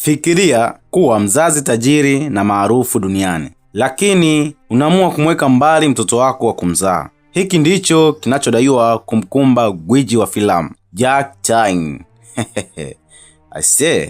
Fikiria kuwa mzazi tajiri na maarufu duniani, lakini unaamua kumweka mbali mtoto wako wa kumzaa. Hiki ndicho kinachodaiwa kumkumba gwiji wa filamu Jack Chan. I say.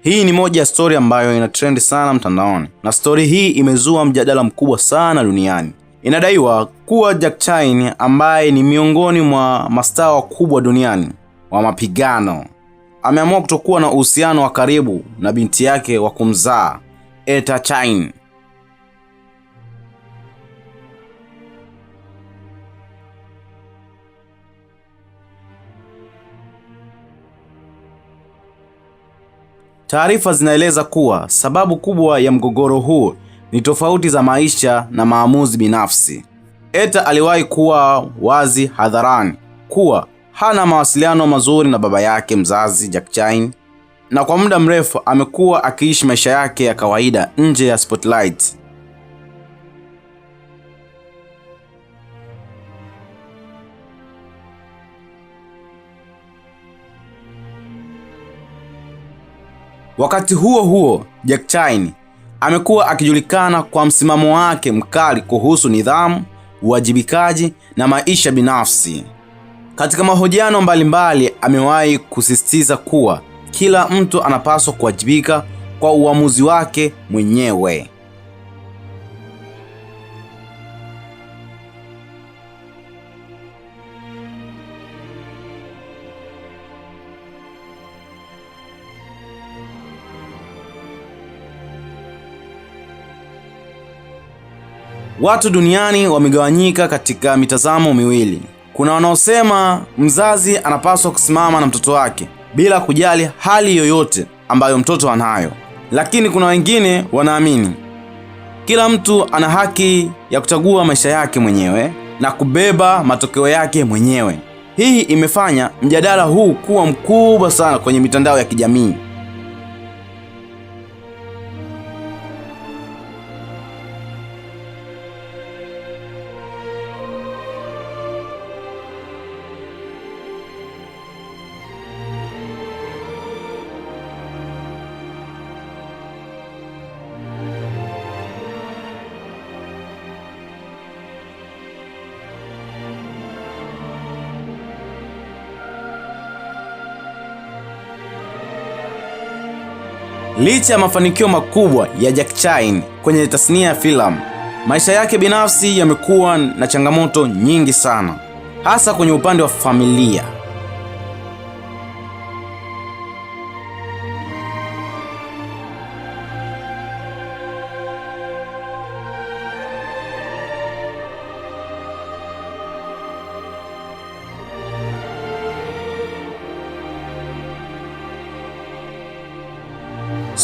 Hii ni moja ya story ambayo ina trend sana mtandaoni, na story hii imezua mjadala mkubwa sana duniani. Inadaiwa kuwa Jack Chan, ambaye ni miongoni mwa mastaa wakubwa duniani wa mapigano, ameamua kutokuwa na uhusiano wa karibu na binti yake wa kumzaa, Etta Chan. Taarifa zinaeleza kuwa sababu kubwa ya mgogoro huu ni tofauti za maisha na maamuzi binafsi. Etta aliwahi kuwa wazi hadharani kuwa hana mawasiliano mazuri na baba yake mzazi Jack Chan, na kwa muda mrefu amekuwa akiishi maisha yake ya kawaida nje ya spotlight. Wakati huo huo, Jack Chan amekuwa akijulikana kwa msimamo wake mkali kuhusu nidhamu, uwajibikaji na maisha binafsi. Katika mahojiano mbalimbali amewahi kusisitiza kuwa kila mtu anapaswa kuwajibika kwa uamuzi wake mwenyewe. Watu duniani wamegawanyika katika mitazamo miwili. Kuna wanaosema mzazi anapaswa kusimama na mtoto wake bila kujali hali yoyote ambayo mtoto anayo. Lakini kuna wengine wanaamini kila mtu ana haki ya kuchagua maisha yake mwenyewe na kubeba matokeo yake mwenyewe. Hii imefanya mjadala huu kuwa mkubwa sana kwenye mitandao ya kijamii. Licha ya mafanikio makubwa ya Jack Chan kwenye tasnia ya filamu, maisha yake binafsi yamekuwa na changamoto nyingi sana, hasa kwenye upande wa familia.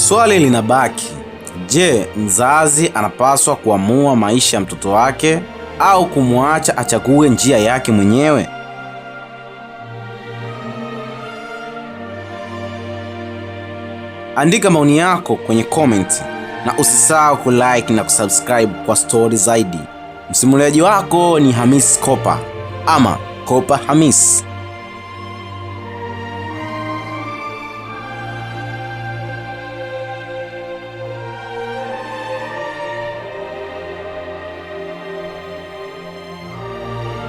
Swali linabaki, je, mzazi anapaswa kuamua maisha ya mtoto wake au kumwacha achague njia yake mwenyewe? Andika maoni yako kwenye comment na usisahau kulike na kusubscribe kwa story zaidi. Msimuliaji wako ni Hamis Kopa ama Kopa Hamis.